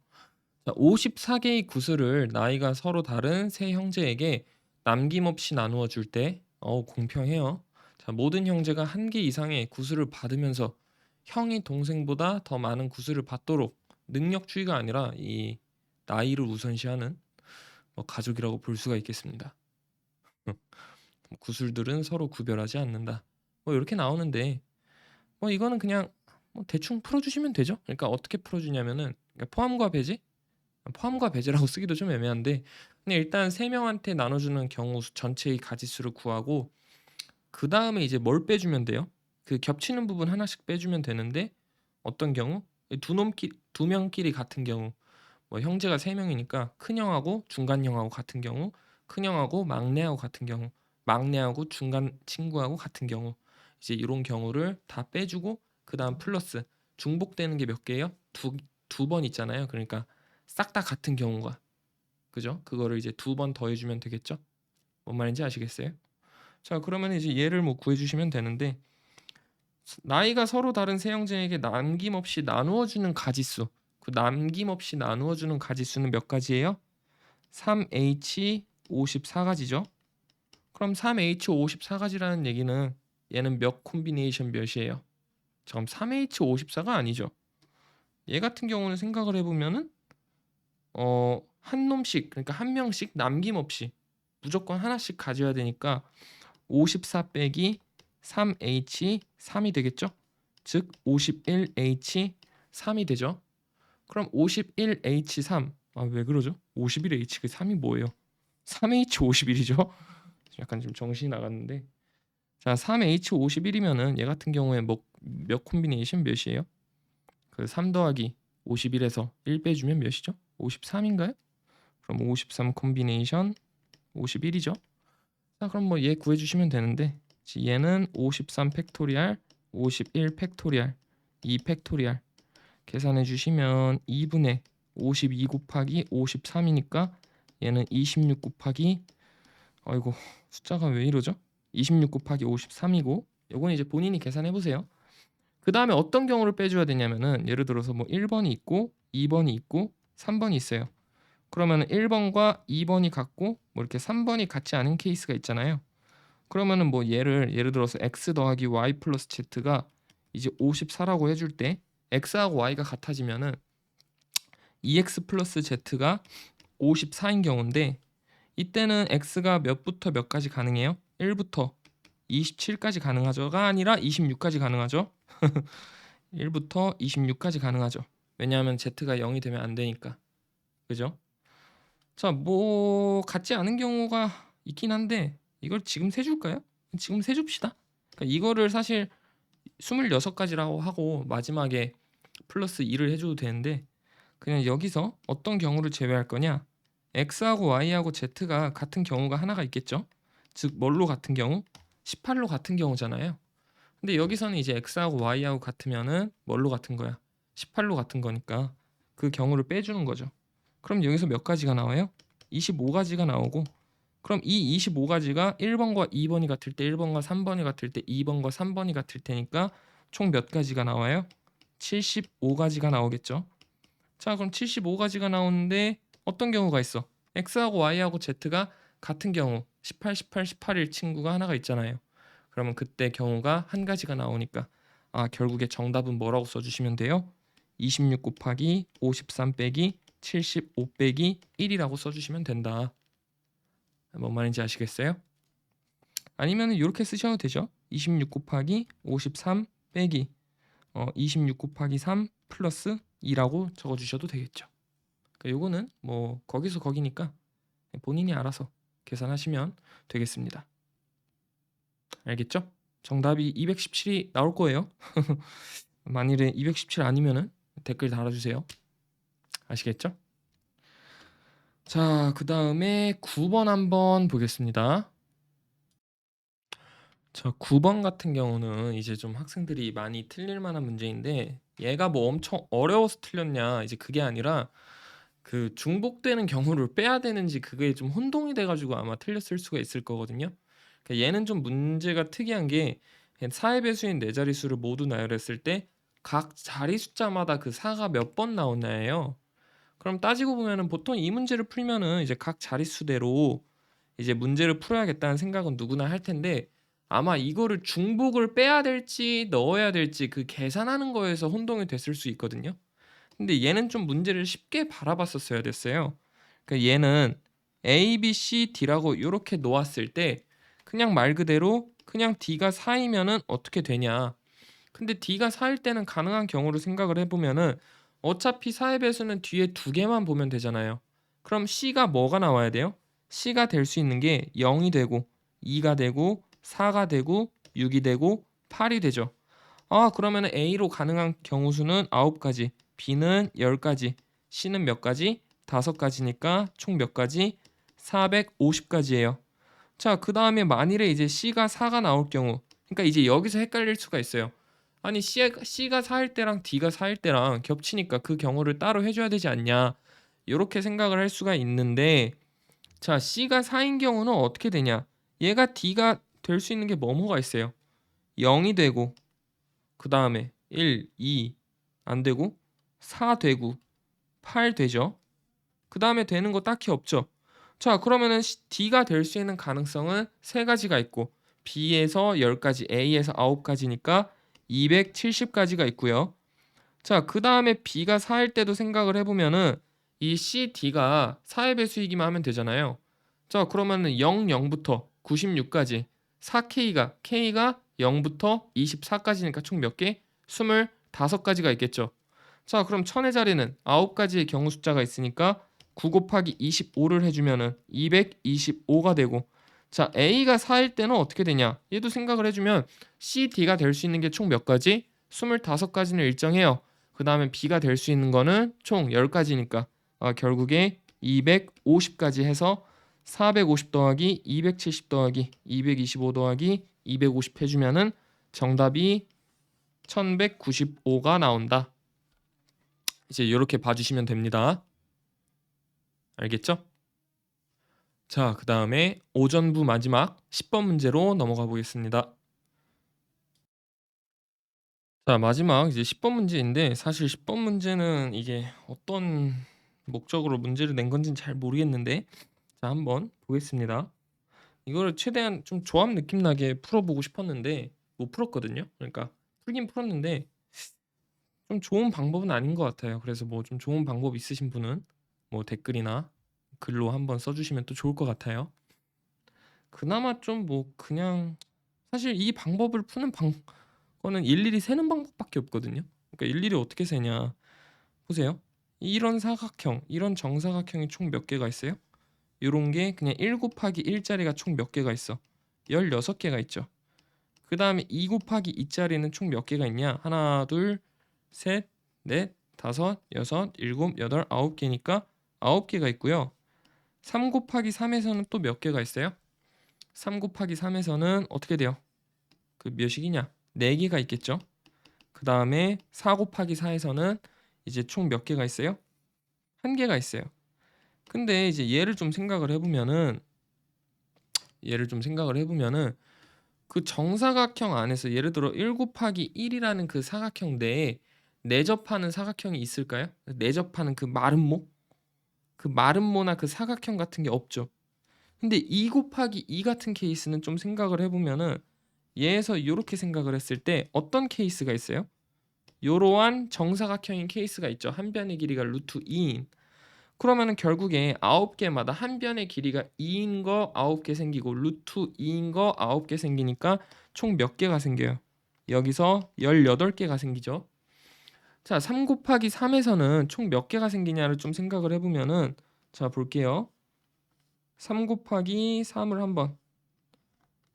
자, 54 개의 구슬을 나이가 서로 다른 세 형제에게 남김없이 나누어 줄 때 공평해요. 자, 모든 형제가 한 개 이상의 구슬을 받으면서 형이 동생보다 더 많은 구슬을 받도록 능력주의가 아니라 이 나이를 우선시하는 가족이라고 볼 수가 있겠습니다. 구슬들은 서로 구별하지 않는다. 이렇게 나오는데 이거는 그냥 대충 풀어주시면 되죠. 그러니까 어떻게 풀어주냐면은 그러니까 포함과 배제라고 쓰기도 좀 애매한데 그냥 일단 세 명한테 나눠주는 경우 전체의 가지수를 구하고 그 다음에 이제 뭘 빼주면 돼요? 그 겹치는 부분 하나씩 빼주면 되는데 어떤 경우? 두 명끼리 같은 경우 형제가 세 명이니까 큰형하고 중간형하고 같은 경우 큰형하고 막내하고 같은 경우 막내하고 중간 친구하고 같은 경우 이제 이런 경우를 다 빼주고 그 다음 플러스 중복되는 게 몇 개예요? 두 번 있잖아요. 그러니까 싹 다 같은 경우가 그죠? 그거를 이제 두 번 더해주면 되겠죠? 뭔 말인지 아시겠어요? 자, 그러면 이제 얘를 구해주시면 되는데 나이가 서로 다른 세 형제에게 남김없이 나누어주는 가지수 그 남김없이 나누어주는 가지수는 몇 가지예요? 3H 54가지죠. 그럼 3H 54가지라는 얘기는 얘는 몇 콤비네이션 몇이에요? 그럼 3H 54가 아니죠. 얘 같은 경우는 생각을 해보면은 한 놈씩 그러니까 한 명씩 남김없이 무조건 하나씩 가져야 되니까 54 빼기 3H 3이 되겠죠? 즉 51H 3이 되죠. 그럼 51H 3 왜 그러죠? 51H 그 3이 뭐예요? 3H 51이죠? 약간 좀 정신이 나갔는데 자 3H 51이면은 얘 같은 경우에 몇 콤비네이션 몇이에요? 그 3 더하기 51에서 1 빼주면 몇이죠? 53인가요? 그럼 53 콤비네이션 51이죠. 자 그럼 얘 구해주시면 되는데 얘는 53 팩토리알 51 팩토리알 2 팩토리알 계산해 주시면 2분의 52 곱하기 53이니까 얘는 26 곱하기 아이고 숫자가 왜 이러죠? 26 곱하기 53이고 요건 이제 본인이 계산해 보세요. 그 다음에 어떤 경우를 빼줘야 되냐면은 예를 들어서 1번이 있고 2번이 있고 3번이 있어요. 그러면은 1번과 2번이 같고 이렇게 3번이 같지 않은 케이스가 있잖아요. 그러면은 예를 들어서 x 더하기 y 플러스 z가 이제 54라고 해줄 때 x하고 y가 같아지면은 2x 플러스 z가 54인 경우인데 이때는 x가 몇부터 몇까지 가능해요? 1부터 27까지 가능하죠가 아니라 26까지 가능하죠. 1부터 26까지 가능하죠. 왜냐하면 z가 0이 되면 안 되니까. 그죠? 자, 같지 않은 경우가 있긴 한데 이걸 지금 세줄까요? 지금 세줍시다. 그러니까 이거를 사실 26가지라고 하고 마지막에 플러스 2를 해줘도 되는데 그냥 여기서 어떤 경우를 제외할 거냐? x하고 y하고 z가 같은 경우가 하나가 있겠죠? 즉 뭘로 같은 경우? 18로 같은 경우잖아요. 근데 여기서는 이제 x하고 y하고 같으면은 뭘로 같은 거야? 18로 같은 거니까 그 경우를 빼주는 거죠. 그럼 여기서 몇 가지가 나와요? 25가지가 나오고 그럼 이 25가지가 1번과 2번이 같을 때 1번과 3번이 같을 때 2번과 3번이 같을 테니까 총 몇 가지가 나와요? 75가지가 나오겠죠. 자 그럼 75가지가 나오는데 어떤 경우가 있어? x하고 y하고 z가 같은 경우 18, 18, 18일 친구가 하나가 있잖아요. 그러면 그때 경우가 한 가지가 나오니까 결국에 정답은 뭐라고 써주시면 돼요? 26 곱하기 53 빼기 75 빼기 1이라고 써주시면 된다. 뭔 말인지 아시겠어요? 아니면 이렇게 쓰셔도 되죠. 26 곱하기 53 빼기 26 곱하기 3 플러스 2라고 적어주셔도 되겠죠. 그러니까 요거는 거기서 거기니까 본인이 알아서 계산하시면 되겠습니다. 알겠죠? 정답이 217이 나올 거예요. 만일에 217 아니면은 댓글 달아주세요. 아시겠죠? 자, 그 다음에 9번 한번 보겠습니다. 자, 9번 같은 경우는 이제 좀 학생들이 많이 틀릴 만한 문제인데 얘가 엄청 어려워서 틀렸냐 이제 그게 아니라 그 중복되는 경우를 빼야 되는지 그게 좀 혼동이 돼가지고 아마 틀렸을 수가 있을 거거든요. 그러니까 얘는 좀 문제가 특이한 게 4의 배수인 네 자릿수를 모두 나열했을 때 각 자리 숫자마다 그 4가 몇 번 나오냐예요. 그럼 따지고 보면은 보통 이 문제를 풀면은 이제 각 자릿수대로 이제 문제를 풀어야겠다는 생각은 누구나 할 텐데 아마 이거를 중복을 빼야 될지 넣어야 될지 그 계산하는 거에서 혼동이 됐을 수 있거든요. 근데 얘는 좀 문제를 쉽게 바라봤었어야 됐어요. 그러니까 얘는 A, B, C, D라고 이렇게 놓았을 때 그냥 말 그대로 그냥 D가 4이면은 어떻게 되냐. 근데 D가 4일 때는 가능한 경우를 생각을 해보면은 어차피 4의 배수는 뒤에 두 개만 보면 되잖아요. 그럼 C가 뭐가 나와야 돼요? C가 될 수 있는 게 0이 되고 2가 되고 4가 되고 6이 되고 8이 되죠. 아, 그러면 A로 가능한 경우 수는 9가지, B는 10가지, C는 몇 가지? 5가지니까 총 몇 가지? 450가지예요. 자, 그 다음에 만일에 이제 C가 4가 나올 경우, 그러니까 이제 여기서 헷갈릴 수가 있어요. 아니 C가 4일 때랑 D가 4일 때랑 겹치니까 그 경우를 따로 해줘야 되지 않냐, 이렇게 생각을 할 수가 있는데, 자, C가 4인 경우는 어떻게 되냐, 얘가 D가 될 수 있는 게 뭐뭐가 있어요. 0이 되고 그 다음에 1, 2 안 되고 4 되고 8 되죠. 그 다음에 되는 거 딱히 없죠. 자, 그러면은 D가 될 수 있는 가능성은 세 가지가 있고 B에서 10가지, A에서 9가지니까 270가지가 있고요. 자, 그 다음에 B가 4일 때도 생각을 해보면은 이 C, D가 4의 배수이기만 하면 되잖아요. 자, 그러면은 0, 0부터 96까지 4K가 0부터 24까지니까 총 몇 개? 25가지가 있겠죠. 자, 그럼 1000의 자리는 9가지의 경우 숫자가 있으니까 9 곱하기 25를 해주면은 225가 되고, 자, A가 4일 때는 어떻게 되냐? 얘도 생각을 해주면 C, D가 될 수 있는 게 총 몇 가지? 25가지는 일정해요. 그 다음에 B가 될 수 있는 거는 총 10가지니까 결국에 250까지 해서 450 더하기 270 더하기 225 더하기 250 해주면은 정답이 1195가 나온다. 이제 이렇게 봐주시면 됩니다. 알겠죠? 자, 그 다음에 오전부 마지막 10번 문제로 넘어가 보겠습니다. 자, 마지막 이제 10번 문제인데 사실 10번 문제는 이게 어떤 목적으로 문제를 낸 건지는 잘 모르겠는데, 자, 한번 보겠습니다. 이거를 최대한 좀 조합 느낌 나게 풀어보고 싶었는데 못 풀었거든요. 그러니까 풀긴 풀었는데 좀 좋은 방법은 아닌 것 같아요. 그래서 뭐 좀 좋은 방법 있으신 분은 뭐 댓글이나 글로 한번 써주시면 또 좋을 것 같아요. 그나마 좀 뭐 그냥 사실 이 방법을 푸는 거는 일일이 세는 방법밖에 없거든요. 그러니까 일일이 어떻게 세냐. 보세요. 이런 사각형, 이런 정사각형이 총 몇 개가 있어요? 요런 게 그냥 1 곱하기 1짜리가 총 몇 개가 있어? 16개가 있죠. 그 다음에 2 곱하기 2짜리는 총 몇 개가 있냐? 하나, 둘, 셋, 넷, 다섯, 여섯, 일곱, 여덟, 9개니까 9개가 있고요. 3 곱하기 3에서는 또 몇 개가 있어요? 3 곱하기 3에서는 어떻게 돼요? 그 몇이냐? 4개가 있겠죠. 그 다음에 4 곱하기 4에서는 이제 총 몇 개가 있어요? 1개가 있어요. 근데 이제 얘를 좀 생각을 해보면은 그 정사각형 안에서 예를 들어 1 곱하기 1이라는 그 사각형 내에 내접하는 사각형이 있을까요? 내접하는 그 마름모? 그 마름모나 그 사각형 같은 게 없죠. 근데 2 곱하기 2 같은 케이스는 좀 생각을 해보면은 얘에서 이렇게 생각을 했을 때 어떤 케이스가 있어요? 이러한 정사각형인 케이스가 있죠. 한 변의 길이가 루트 2인. 그러면은 결국에 9개마다 한 변의 길이가 2인 거 9개 생기고 루트 2인 거 9개 생기니까 총 몇 개가 생겨요? 여기서 18개가 생기죠. 자, 3 곱하기 3에서는 총 몇 개가 생기냐를 좀 생각을 해보면은, 자, 볼게요. 3 곱하기 3을 한번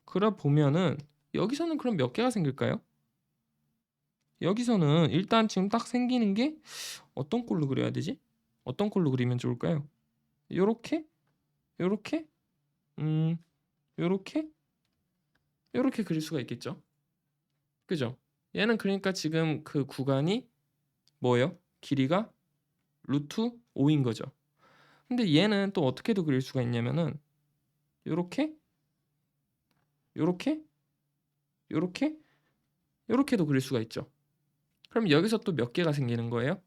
그려보면은 여기서는 그럼 몇 개가 생길까요? 여기서는 일단 지금 딱 생기는 게 어떤 꼴로 그려야 되지? 어떤 꼴로 그리면 좋을까요? 요렇게? 요렇게? 요렇게? 요렇게 그릴 수가 있겠죠? 그죠? 얘는 그러니까 지금 그 구간이 뭐예요? 길이가 루트 5인 거죠. 근데 얘는 또 어떻게도 그릴 수가 있냐면은 요렇게? 요렇게? 요렇게? 요렇게도 그릴 수가 있죠. 그럼 여기서 또 몇 개가 생기는 거예요?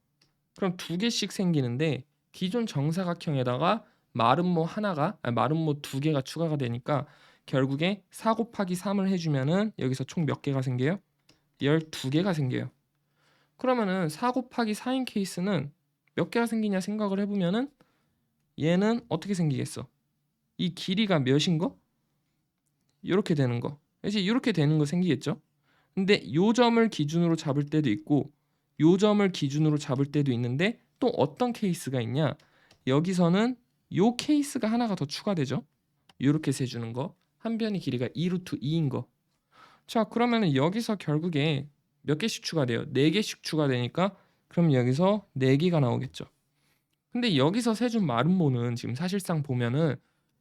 그럼 2개씩 생기는데 기존 정사각형에다가 마름모 하나가 마름모 2개가 추가가 되니까 결국에 4 곱하기 3을 해 주면은 여기서 총 몇 개가 생겨요? 12개가 생겨요. 그러면은 4 곱하기 4인 케이스는 몇 개가 생기냐 생각을 해 보면은 얘는 어떻게 생기겠어? 이 길이가 몇인 거? 요렇게 되는 거. 이제 요렇게 되는 거 생기겠죠? 근데 요 점을 기준으로 잡을 때도 있고 요 점을 기준으로 잡을 때도 있는데 또 어떤 케이스가 있냐? 여기서는 요 케이스가 하나가 더 추가되죠. 요렇게 세주는 거. 한 변의 길이가 2 루트 2인 거. 자, 그러면은 여기서 결국에 몇 개씩 추가돼요? 4개씩 추가되니까 그럼 여기서 4개가 나오겠죠. 근데 여기서 세준 마름모는 지금 사실상 보면은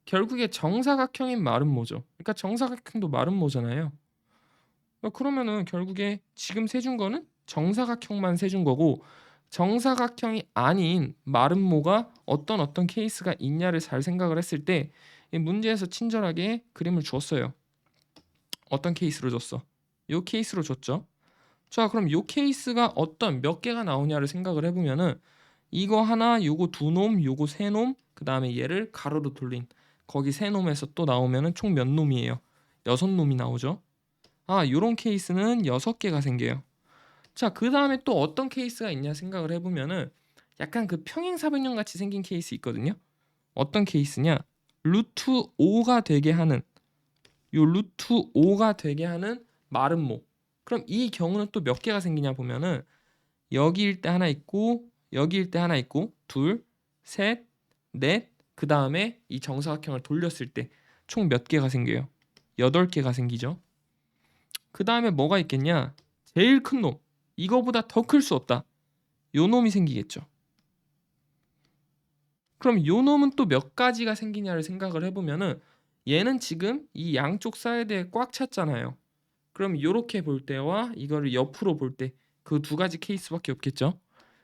결국에 정사각형인 마름모죠. 그러니까 정사각형도 마름모잖아요. 그러면은 결국에 지금 세준 거는 정사각형만 세준 거고 정사각형이 아닌 마름모가 어떤 케이스가 있냐를 잘 생각을 했을 때 이 문제에서 친절하게 그림을 주었어요. 어떤 케이스로 줬어? 요 케이스로 줬죠. 자, 그럼 요 케이스가 어떤 몇 개가 나오냐를 생각을 해보면은 이거 하나, 요거 2놈, 요거 3놈, 그 다음에 얘를 가로로 돌린 거기 3놈에서 또 나오면은 총 몇 놈이에요? 6놈이 나오죠. 아, 요런 케이스는 6개가 생겨요. 자, 그 다음에 또 어떤 케이스가 있냐 생각을 해보면은 약간 그 평행사변형 같이 생긴 케이스 있거든요. 어떤 케이스냐? 루트 5가 되게 하는 요 루트 5가 되게 하는 마름모. 그럼 이 경우는 또 몇 개가 생기냐 보면은 여기일 때 하나 있고 여기일 때 하나 있고 둘, 셋, 넷, 그 다음에 이 정사각형을 돌렸을 때 총 몇 개가 생겨요? 8개가 생기죠. 그 다음에 뭐가 있겠냐? 제일 큰 놈. 이거보다 더 클 수 없다. 요 놈이 생기겠죠. 그럼 요 놈은 또 몇 가지가 생기냐를 생각을 해보면은 얘는 지금 이 양쪽 사이드에 꽉 찼잖아요. 그럼 요렇게 볼 때와 이거를 옆으로 볼 때 그 2가지 케이스밖에 없겠죠.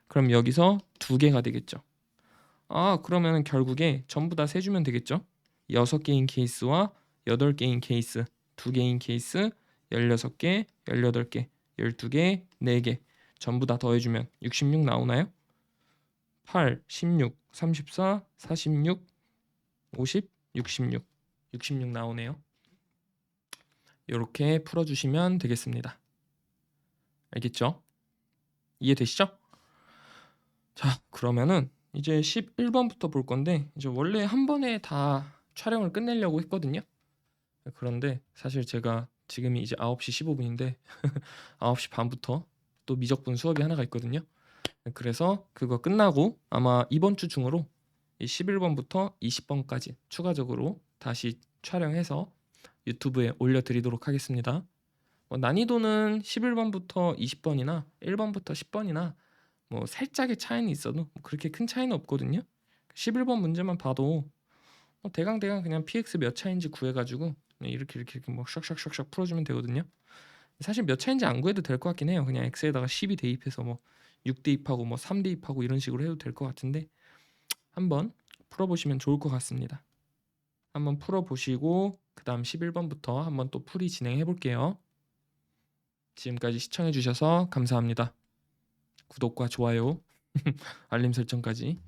그럼 여기서 2개가 되겠죠. 아, 그러면 결국에 전부 다 세주면 되겠죠. 6개인 케이스와 8개인 케이스, 2개인 케이스, 16개, 18개, 12개, 4개 전부 다 더해주면 66 나오나요? 8, 16, 34, 46, 50, 66 나오네요. 이렇게 풀어주시면 되겠습니다. 알겠죠? 이해되시죠? 자, 그러면은 이제 11번부터 볼 건데 이제 원래 한 번에 다 촬영을 끝내려고 했거든요. 그런데 사실 제가 지금이 이제 9시 15분인데 9시 반부터 또 미적분 수업이 하나가 있거든요. 그래서 그거 끝나고 아마 이번 주 중으로 이 11번부터 20번까지 추가적으로 다시 촬영해서 유튜브에 올려드리도록 하겠습니다. 난이도는 11번부터 20번이나 1번부터 10번이나 뭐 살짝의 차이는 있어도 뭐 그렇게 큰 차이는 없거든요. 11번 문제만 봐도 대강 그냥 px 몇 차인지 구해가지고 이렇게 뭐 샥샥샥샥 풀어주면 되거든요. 사실 몇 차인지 안 구해도 될 것 같긴 해요. 그냥 x에다가 10이 대입해서 뭐 6 대입하고 뭐 3 대입하고 이런 식으로 해도 될 것 같은데 한번 풀어보시면 좋을 것 같습니다. 한번 풀어보시고 그 다음 11번부터 한번 또 풀이 진행해 볼게요. 지금까지 시청해 주셔서 감사합니다. 구독과 좋아요, 알림 설정까지